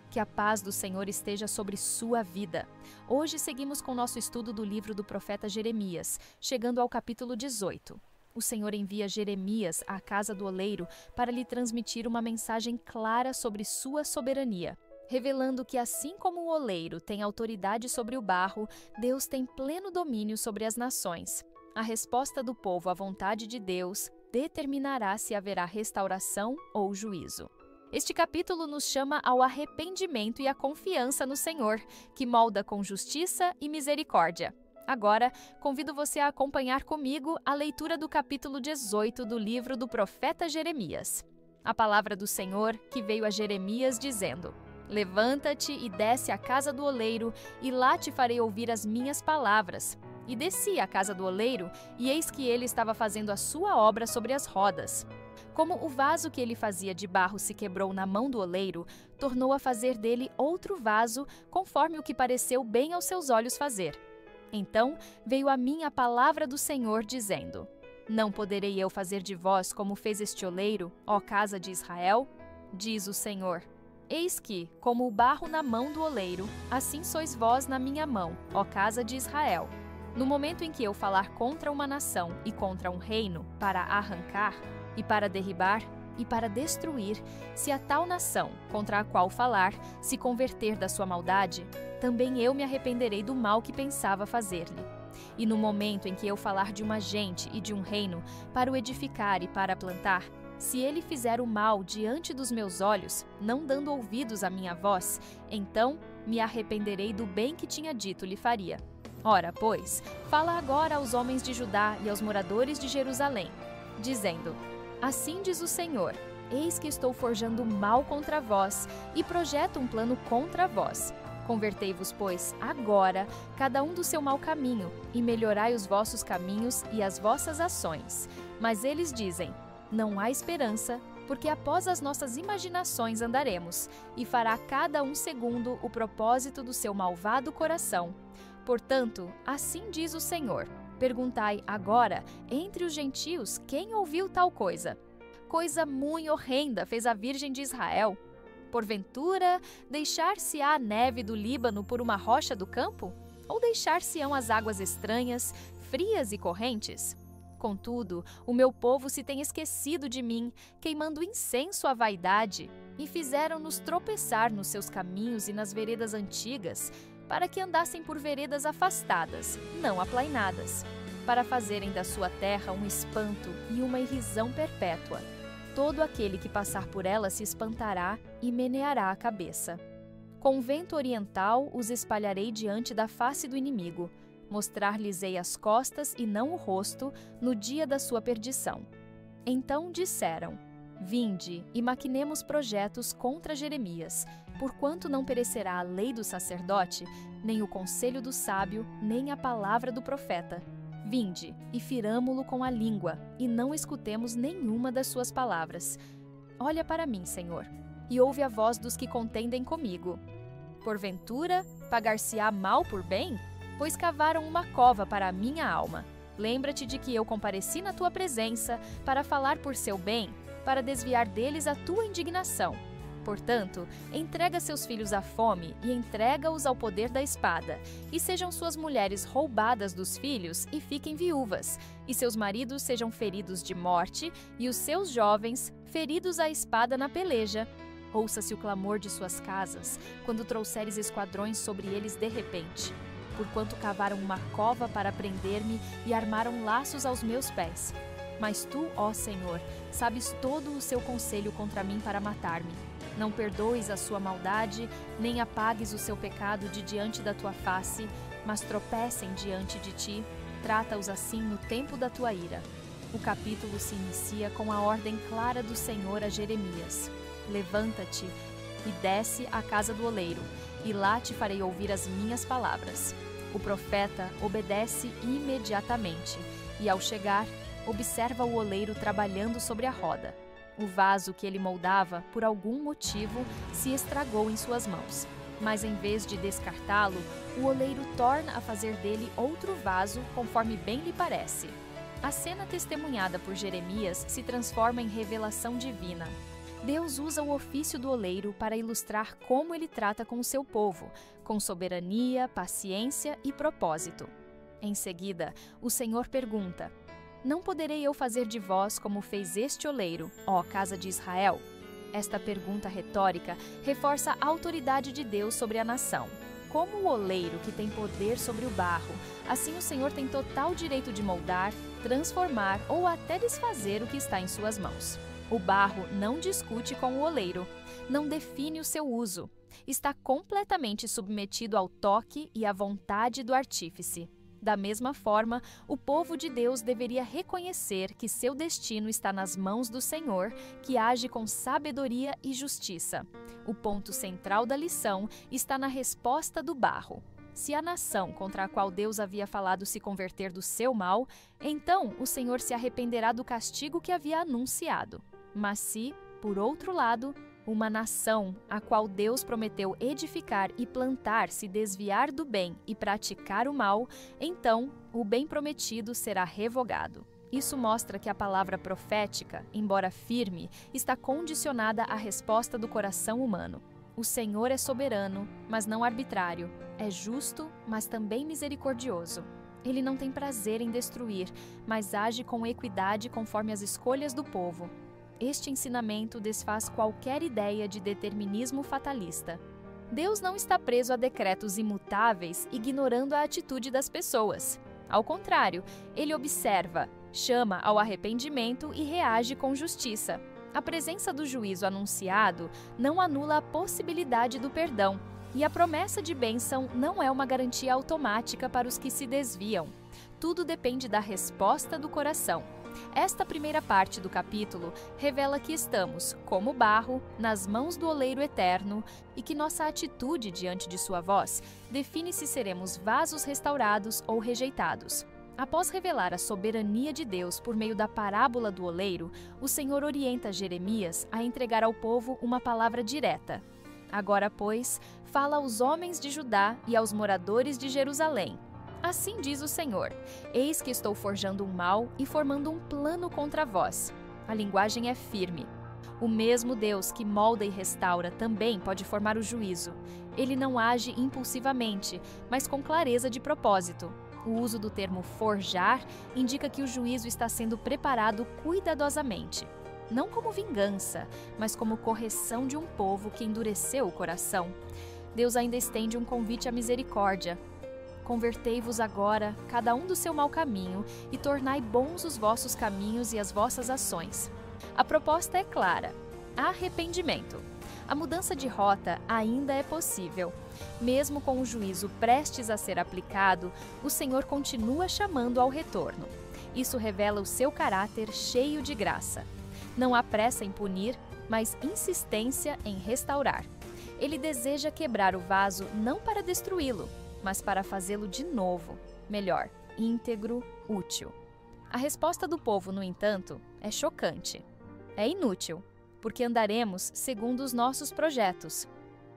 Que a paz do Senhor esteja sobre sua vida. Hoje seguimos com nosso estudo do livro do profeta Jeremias, chegando ao capítulo 18. O Senhor envia Jeremias à casa do oleiro para lhe transmitir uma mensagem clara sobre sua soberania, revelando que assim como o oleiro tem autoridade sobre o barro, Deus tem pleno domínio sobre as nações. A resposta do povo à vontade de Deus determinará se haverá restauração ou juízo. Este capítulo nos chama ao arrependimento e à confiança no Senhor, que molda com justiça e misericórdia. Agora, convido você a acompanhar comigo a leitura do capítulo 18 do livro do profeta Jeremias. A palavra do Senhor que veio a Jeremias dizendo: Levanta-te e desce à casa do oleiro, e lá te farei ouvir as minhas palavras. E desci à casa do oleiro, e eis que ele estava fazendo a sua obra sobre as rodas. Como o vaso que ele fazia de barro se quebrou na mão do oleiro, tornou a fazer dele outro vaso, conforme o que pareceu bem aos seus olhos fazer. Então veio a mim a palavra do Senhor, dizendo: Não poderei eu fazer de vós como fez este oleiro, ó casa de Israel? Diz o Senhor: Eis que, como o barro na mão do oleiro, assim sois vós na minha mão, ó casa de Israel. No momento em que eu falar contra uma nação e contra um reino, para arrancar, e para derribar, e para destruir, se a tal nação, contra a qual falar, se converter da sua maldade, também eu me arrependerei do mal que pensava fazer-lhe. E no momento em que eu falar de uma gente e de um reino, para o edificar e para plantar, se ele fizer o mal diante dos meus olhos, não dando ouvidos à minha voz, então me arrependerei do bem que tinha dito lhe faria. Ora, pois, fala agora aos homens de Judá e aos moradores de Jerusalém, dizendo: Assim diz o Senhor: Eis que estou forjando mal contra vós e projeto um plano contra vós. Convertei-vos, pois, agora, cada um do seu mau caminho, e melhorai os vossos caminhos e as vossas ações. Mas eles dizem: Não há esperança, porque após as nossas imaginações andaremos, e fará cada um segundo o propósito do seu malvado coração. Portanto, assim diz o Senhor: Perguntai agora, entre os gentios, quem ouviu tal coisa? Coisa muito horrenda fez a Virgem de Israel. Porventura, deixar-se-á a neve do Líbano por uma rocha do campo? Ou deixar-se-ão as águas estranhas, frias e correntes? Contudo, o meu povo se tem esquecido de mim, queimando incenso à vaidade, e fizeram-nos tropeçar nos seus caminhos e nas veredas antigas, para que andassem por veredas afastadas, não aplainadas, para fazerem da sua terra um espanto e uma irrisão perpétua. Todo aquele que passar por ela se espantará e meneará a cabeça. Com vento oriental os espalharei diante da face do inimigo, mostrar-lhes-ei as costas e não o rosto no dia da sua perdição. Então disseram: Vinde e maquinemos projetos contra Jeremias, porquanto não perecerá a lei do sacerdote, nem o conselho do sábio, nem a palavra do profeta. Vinde e firamo-lo com a língua, e não escutemos nenhuma das suas palavras. Olha para mim, Senhor, e ouve a voz dos que contendem comigo. Porventura, pagar-se-á mal por bem? Pois cavaram uma cova para a minha alma. Lembra-te de que eu compareci na tua presença para falar por seu bem, para desviar deles a tua indignação. Portanto, entrega seus filhos à fome e entrega-os ao poder da espada, e sejam suas mulheres roubadas dos filhos e fiquem viúvas, e seus maridos sejam feridos de morte, e os seus jovens feridos à espada na peleja. Ouça-se o clamor de suas casas, quando trouxeres esquadrões sobre eles de repente. Porquanto cavaram uma cova para prender-me e armaram laços aos meus pés. Mas tu, ó Senhor, sabes todo o seu conselho contra mim para matar-me. Não perdoes a sua maldade, nem apagues o seu pecado de diante da tua face, mas tropecem diante de ti, trata-os assim no tempo da tua ira. O capítulo se inicia com a ordem clara do Senhor a Jeremias: Levanta-te e desce à casa do oleiro, e lá te farei ouvir as minhas palavras. O profeta obedece imediatamente, e ao chegar, observa o oleiro trabalhando sobre a roda. O vaso que ele moldava, por algum motivo, se estragou em suas mãos. Mas em vez de descartá-lo, o oleiro torna a fazer dele outro vaso, conforme bem lhe parece. A cena testemunhada por Jeremias se transforma em revelação divina. Deus usa o ofício do oleiro para ilustrar como ele trata com o seu povo, com soberania, paciência e propósito. Em seguida, o Senhor pergunta: Não poderei eu fazer de vós como fez este oleiro, ó casa de Israel? Esta pergunta retórica reforça a autoridade de Deus sobre a nação. Como o oleiro que tem poder sobre o barro, assim o Senhor tem total direito de moldar, transformar ou até desfazer o que está em suas mãos. O barro não discute com o oleiro, não define o seu uso, está completamente submetido ao toque e à vontade do artífice. Da mesma forma, o povo de Deus deveria reconhecer que seu destino está nas mãos do Senhor, que age com sabedoria e justiça. O ponto central da lição está na resposta do barro. Se a nação contra a qual Deus havia falado se converter do seu mal, então o Senhor se arrependerá do castigo que havia anunciado. Mas se, por outro lado, uma nação a qual Deus prometeu edificar e plantar se desviar do bem e praticar o mal, então o bem prometido será revogado. Isso mostra que a palavra profética, embora firme, está condicionada à resposta do coração humano. O Senhor é soberano, mas não arbitrário. É justo, mas também misericordioso. Ele não tem prazer em destruir, mas age com equidade conforme as escolhas do povo. Este ensinamento desfaz qualquer ideia de determinismo fatalista. Deus não está preso a decretos imutáveis, ignorando a atitude das pessoas. Ao contrário, ele observa, chama ao arrependimento e reage com justiça. A presença do juízo anunciado não anula a possibilidade do perdão, e a promessa de bênção não é uma garantia automática para os que se desviam. Tudo depende da resposta do coração. Esta primeira parte do capítulo revela que estamos, como barro, nas mãos do oleiro eterno e que nossa atitude diante de sua voz define se seremos vasos restaurados ou rejeitados. Após revelar a soberania de Deus por meio da parábola do oleiro, o Senhor orienta Jeremias a entregar ao povo uma palavra direta. Agora, pois, fala aos homens de Judá e aos moradores de Jerusalém. Assim diz o Senhor: Eis que estou forjando um mal e formando um plano contra vós. A linguagem é firme. O mesmo Deus que molda e restaura também pode formar o juízo. Ele não age impulsivamente, mas com clareza de propósito. O uso do termo forjar indica que o juízo está sendo preparado cuidadosamente. Não como vingança, mas como correção de um povo que endureceu o coração. Deus ainda estende um convite à misericórdia. Convertei-vos agora, cada um do seu mau caminho, e tornai bons os vossos caminhos e as vossas ações. A proposta é clara: arrependimento. A mudança de rota ainda é possível. Mesmo com o juízo prestes a ser aplicado, o Senhor continua chamando ao retorno. Isso revela o seu caráter cheio de graça. Não há pressa em punir, mas insistência em restaurar. Ele deseja quebrar o vaso não para destruí-lo, mas para fazê-lo de novo, melhor, íntegro, útil. A resposta do povo, no entanto, é chocante. É inútil, porque andaremos segundo os nossos projetos,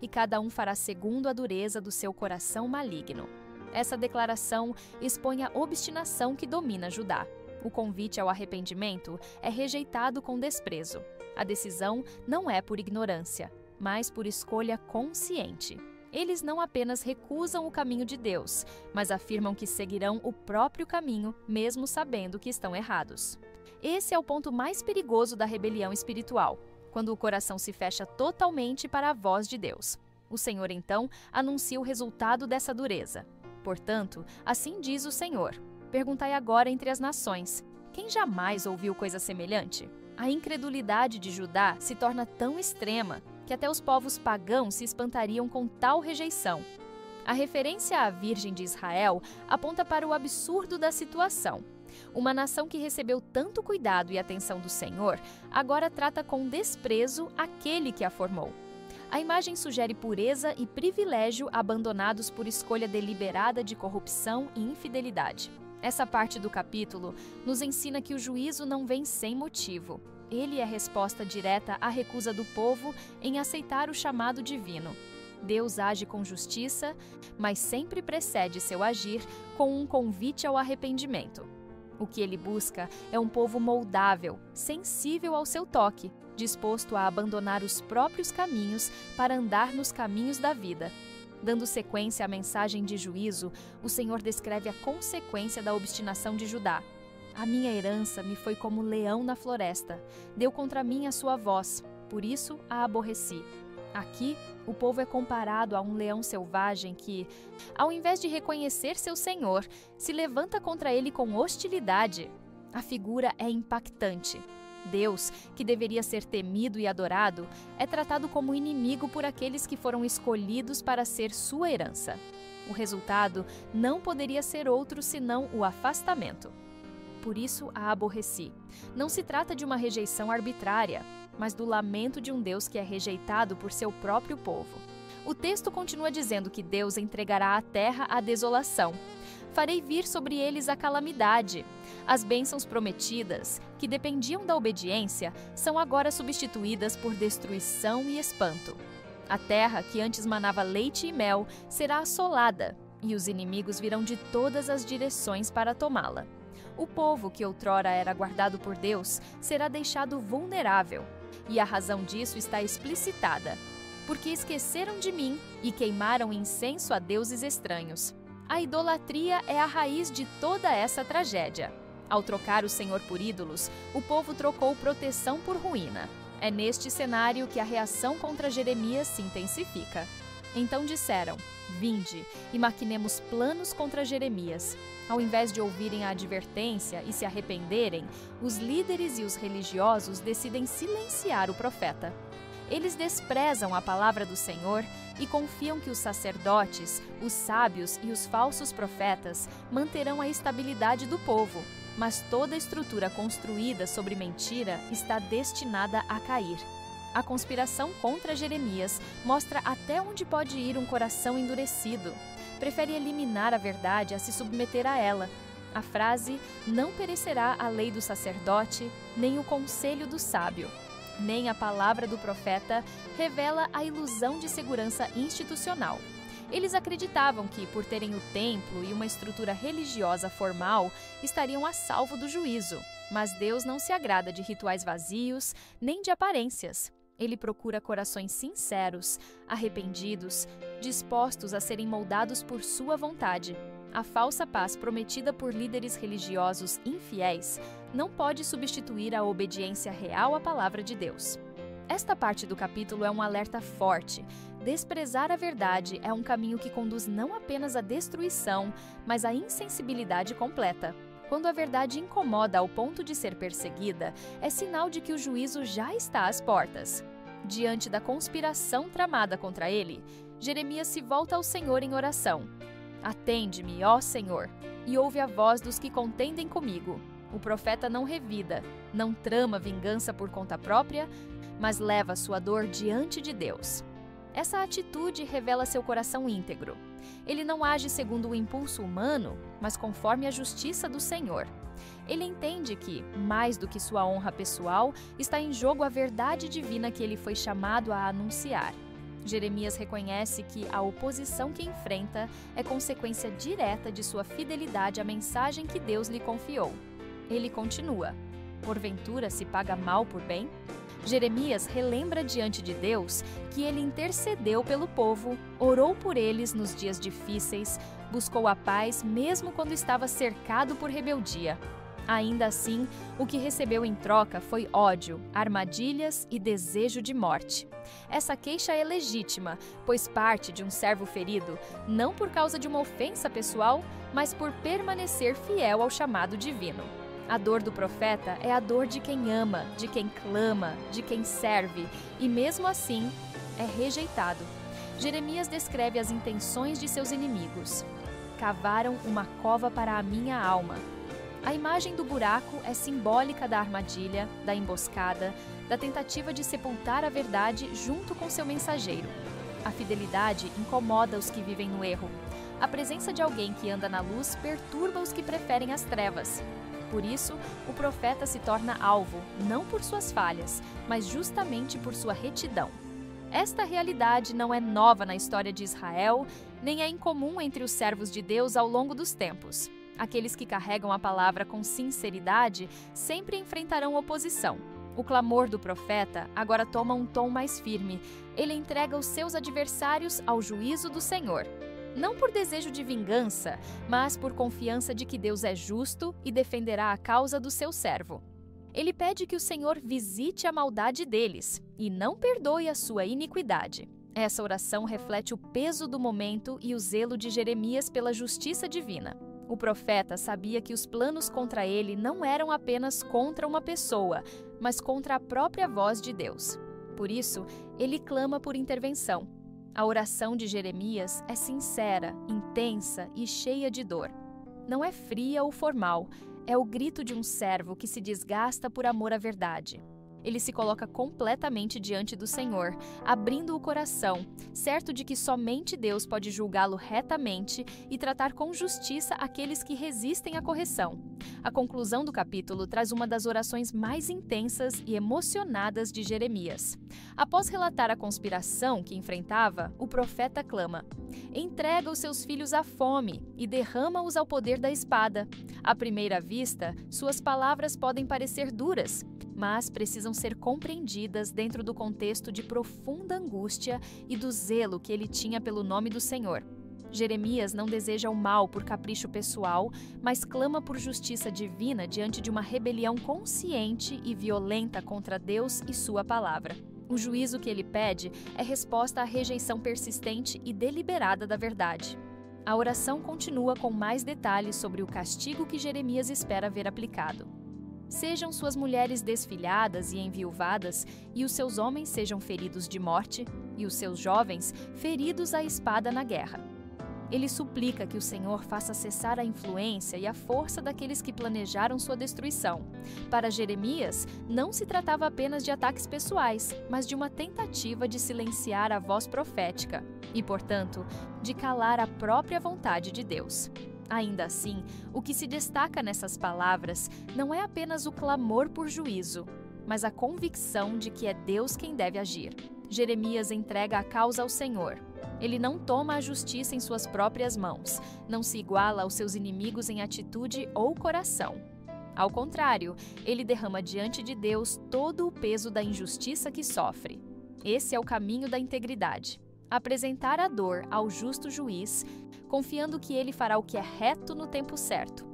e cada um fará segundo a dureza do seu coração maligno. Essa declaração expõe a obstinação que domina Judá. O convite ao arrependimento é rejeitado com desprezo. A decisão não é por ignorância, mas por escolha consciente. Eles não apenas recusam o caminho de Deus, mas afirmam que seguirão o próprio caminho, mesmo sabendo que estão errados. Esse é o ponto mais perigoso da rebelião espiritual, quando o coração se fecha totalmente para a voz de Deus. O Senhor, então, anuncia o resultado dessa dureza. Portanto, assim diz o Senhor: Perguntai agora entre as nações: quem jamais ouviu coisa semelhante? A incredulidade de Judá se torna tão extrema que até os povos pagãos se espantariam com tal rejeição. A referência à Virgem de Israel aponta para o absurdo da situação. Uma nação que recebeu tanto cuidado e atenção do Senhor, agora trata com desprezo aquele que a formou. A imagem sugere pureza e privilégio abandonados por escolha deliberada de corrupção e infidelidade. Essa parte do capítulo nos ensina que o juízo não vem sem motivo. Ele é a resposta direta à recusa do povo em aceitar o chamado divino. Deus age com justiça, mas sempre precede seu agir com um convite ao arrependimento. O que ele busca é um povo moldável, sensível ao seu toque, disposto a abandonar os próprios caminhos para andar nos caminhos da vida. Dando sequência à mensagem de juízo, o Senhor descreve a consequência da obstinação de Judá. A minha herança me foi como leão na floresta, deu contra mim a sua voz, por isso a aborreci. Aqui, o povo é comparado a um leão selvagem que, ao invés de reconhecer seu senhor, se levanta contra ele com hostilidade. A figura é impactante. Deus, que deveria ser temido e adorado, é tratado como inimigo por aqueles que foram escolhidos para ser sua herança. O resultado não poderia ser outro senão o afastamento. Por isso a aborreci. Não se trata de uma rejeição arbitrária, mas do lamento de um Deus que é rejeitado por seu próprio povo. O texto continua dizendo que Deus entregará a terra à desolação. Farei vir sobre eles a calamidade. As bênçãos prometidas, que dependiam da obediência, são agora substituídas por destruição e espanto. A terra, que antes manava leite e mel, será assolada, e os inimigos virão de todas as direções para tomá-la. O povo, que outrora era guardado por Deus, será deixado vulnerável. E a razão disso está explicitada. Porque esqueceram de mim e queimaram incenso a deuses estranhos. A idolatria é a raiz de toda essa tragédia. Ao trocar o Senhor por ídolos, o povo trocou proteção por ruína. É neste cenário que a reação contra Jeremias se intensifica. Então disseram: vinde e maquinemos planos contra Jeremias. Ao invés de ouvirem a advertência e se arrependerem, os líderes e os religiosos decidem silenciar o profeta. Eles desprezam a palavra do Senhor e confiam que os sacerdotes, os sábios e os falsos profetas manterão a estabilidade do povo, mas toda a estrutura construída sobre mentira está destinada a cair. A conspiração contra Jeremias mostra até onde pode ir um coração endurecido. Prefere eliminar a verdade a se submeter a ela. A frase "não perecerá a lei do sacerdote, nem o conselho do sábio", nem a palavra do profeta revela a ilusão de segurança institucional. Eles acreditavam que, por terem o templo e uma estrutura religiosa formal, estariam a salvo do juízo. Mas Deus não se agrada de rituais vazios, nem de aparências. Ele procura corações sinceros, arrependidos, dispostos a serem moldados por sua vontade. A falsa paz prometida por líderes religiosos infiéis não pode substituir a obediência real à palavra de Deus. Esta parte do capítulo é um alerta forte. Desprezar a verdade é um caminho que conduz não apenas à destruição, mas à insensibilidade completa. Quando a verdade incomoda ao ponto de ser perseguida, é sinal de que o juízo já está às portas. Diante da conspiração tramada contra ele, Jeremias se volta ao Senhor em oração. Atende-me, ó Senhor, e ouve a voz dos que contendem comigo. O profeta não revida, não trama vingança por conta própria, mas leva sua dor diante de Deus. Essa atitude revela seu coração íntegro. Ele não age segundo o impulso humano, mas conforme a justiça do Senhor. Ele entende que, mais do que sua honra pessoal, está em jogo a verdade divina que ele foi chamado a anunciar. Jeremias reconhece que a oposição que enfrenta é consequência direta de sua fidelidade à mensagem que Deus lhe confiou. Ele continua: porventura se paga mal por bem? Jeremias relembra diante de Deus que ele intercedeu pelo povo, orou por eles nos dias difíceis, buscou a paz mesmo quando estava cercado por rebeldia. Ainda assim, o que recebeu em troca foi ódio, armadilhas e desejo de morte. Essa queixa é legítima, pois parte de um servo ferido, não por causa de uma ofensa pessoal, mas por permanecer fiel ao chamado divino. A dor do profeta é a dor de quem ama, de quem clama, de quem serve, e mesmo assim é rejeitado. Jeremias descreve as intenções de seus inimigos. Cavaram uma cova para a minha alma. A imagem do buraco é simbólica da armadilha, da emboscada, da tentativa de sepultar a verdade junto com seu mensageiro. A fidelidade incomoda os que vivem no erro. A presença de alguém que anda na luz perturba os que preferem as trevas. Por isso, o profeta se torna alvo, não por suas falhas, mas justamente por sua retidão. Esta realidade não é nova na história de Israel, nem é incomum entre os servos de Deus ao longo dos tempos. Aqueles que carregam a palavra com sinceridade sempre enfrentarão oposição. O clamor do profeta agora toma um tom mais firme. Ele entrega os seus adversários ao juízo do Senhor. Não por desejo de vingança, mas por confiança de que Deus é justo e defenderá a causa do seu servo. Ele pede que o Senhor visite a maldade deles e não perdoe a sua iniquidade. Essa oração reflete o peso do momento e o zelo de Jeremias pela justiça divina. O profeta sabia que os planos contra ele não eram apenas contra uma pessoa, mas contra a própria voz de Deus. Por isso, ele clama por intervenção. A oração de Jeremias é sincera, intensa e cheia de dor. Não é fria ou formal, é o grito de um servo que se desgasta por amor à verdade. Ele se coloca completamente diante do Senhor, abrindo o coração, certo de que somente Deus pode julgá-lo retamente e tratar com justiça aqueles que resistem à correção. A conclusão do capítulo traz uma das orações mais intensas e emocionadas de Jeremias. Após relatar a conspiração que enfrentava, o profeta clama: entrega os seus filhos à fome e derrama-os ao poder da espada. À primeira vista, suas palavras podem parecer duras, mas precisam ser compreendidas dentro do contexto de profunda angústia e do zelo que ele tinha pelo nome do Senhor. Jeremias não deseja o mal por capricho pessoal, mas clama por justiça divina diante de uma rebelião consciente e violenta contra Deus e sua palavra. O juízo que ele pede é resposta à rejeição persistente e deliberada da verdade. A oração continua com mais detalhes sobre o castigo que Jeremias espera ver aplicado. Sejam suas mulheres desfilhadas e enviuvadas, e os seus homens sejam feridos de morte, e os seus jovens feridos à espada na guerra. Ele suplica que o Senhor faça cessar a influência e a força daqueles que planejaram sua destruição. Para Jeremias, não se tratava apenas de ataques pessoais, mas de uma tentativa de silenciar a voz profética e, portanto, de calar a própria vontade de Deus. Ainda assim, o que se destaca nessas palavras não é apenas o clamor por juízo, mas a convicção de que é Deus quem deve agir. Jeremias entrega a causa ao Senhor. Ele não toma a justiça em suas próprias mãos, não se iguala aos seus inimigos em atitude ou coração. Ao contrário, ele derrama diante de Deus todo o peso da injustiça que sofre. Esse é o caminho da integridade. Apresentar a dor ao justo juiz, confiando que ele fará o que é reto no tempo certo.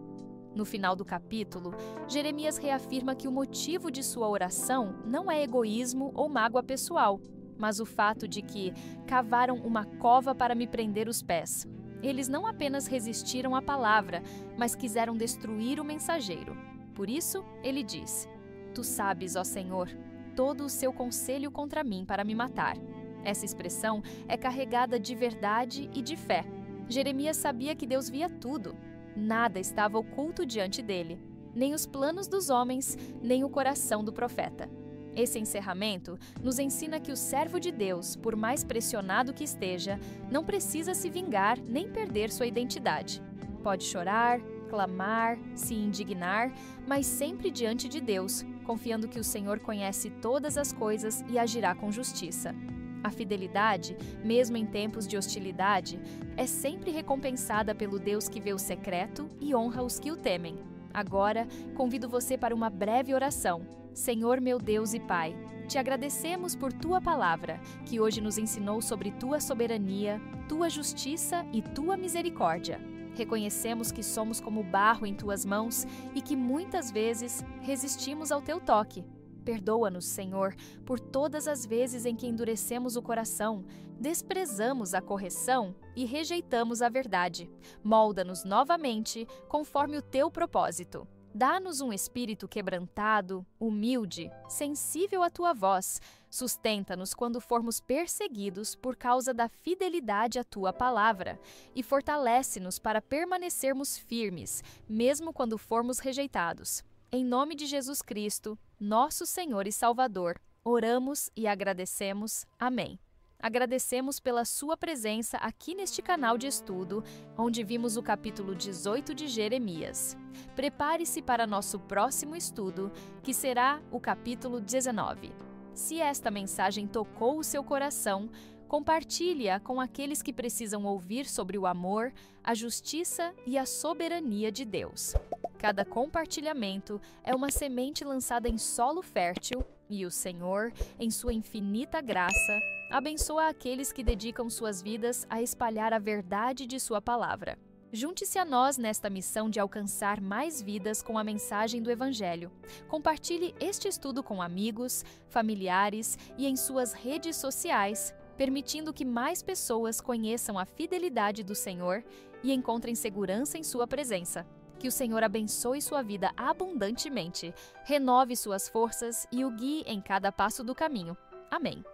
No final do capítulo, Jeremias reafirma que o motivo de sua oração não é egoísmo ou mágoa pessoal, mas o fato de que cavaram uma cova para me prender os pés. Eles não apenas resistiram à palavra, mas quiseram destruir o mensageiro. Por isso, ele diz: Tu sabes, ó Senhor, todo o seu conselho contra mim para me matar. Essa expressão é carregada de verdade e de fé. Jeremias sabia que Deus via tudo. Nada estava oculto diante dele, nem os planos dos homens, nem o coração do profeta. Esse encerramento nos ensina que o servo de Deus, por mais pressionado que esteja, não precisa se vingar nem perder sua identidade. Pode chorar, clamar, se indignar, mas sempre diante de Deus, confiando que o Senhor conhece todas as coisas e agirá com justiça. A fidelidade, mesmo em tempos de hostilidade, é sempre recompensada pelo Deus que vê o secreto e honra os que o temem. Agora, convido você para uma breve oração. Senhor meu Deus e Pai, te agradecemos por Tua palavra, que hoje nos ensinou sobre Tua soberania, Tua justiça e Tua misericórdia. Reconhecemos que somos como barro em Tuas mãos e que muitas vezes resistimos ao Teu toque. Perdoa-nos, Senhor, por todas as vezes em que endurecemos o coração, desprezamos a correção e rejeitamos a verdade. Molda-nos novamente conforme o Teu propósito. Dá-nos um espírito quebrantado, humilde, sensível à Tua voz. Sustenta-nos quando formos perseguidos por causa da fidelidade à Tua palavra e fortalece-nos para permanecermos firmes, mesmo quando formos rejeitados. Em nome de Jesus Cristo, nosso Senhor e Salvador, oramos e agradecemos. Amém. Agradecemos pela sua presença aqui neste canal de estudo, onde vimos o capítulo 18 de Jeremias. Prepare-se para nosso próximo estudo, que será o capítulo 19. Se esta mensagem tocou o seu coração, compartilhe-a com aqueles que precisam ouvir sobre o amor, a justiça e a soberania de Deus. Cada compartilhamento é uma semente lançada em solo fértil e o Senhor, em sua infinita graça, abençoa aqueles que dedicam suas vidas a espalhar a verdade de sua palavra. Junte-se a nós nesta missão de alcançar mais vidas com a mensagem do Evangelho. Compartilhe este estudo com amigos, familiares e em suas redes sociais, permitindo que mais pessoas conheçam a fidelidade do Senhor e encontrem segurança em sua presença. Que o Senhor abençoe sua vida abundantemente, renove suas forças e o guie em cada passo do caminho. Amém.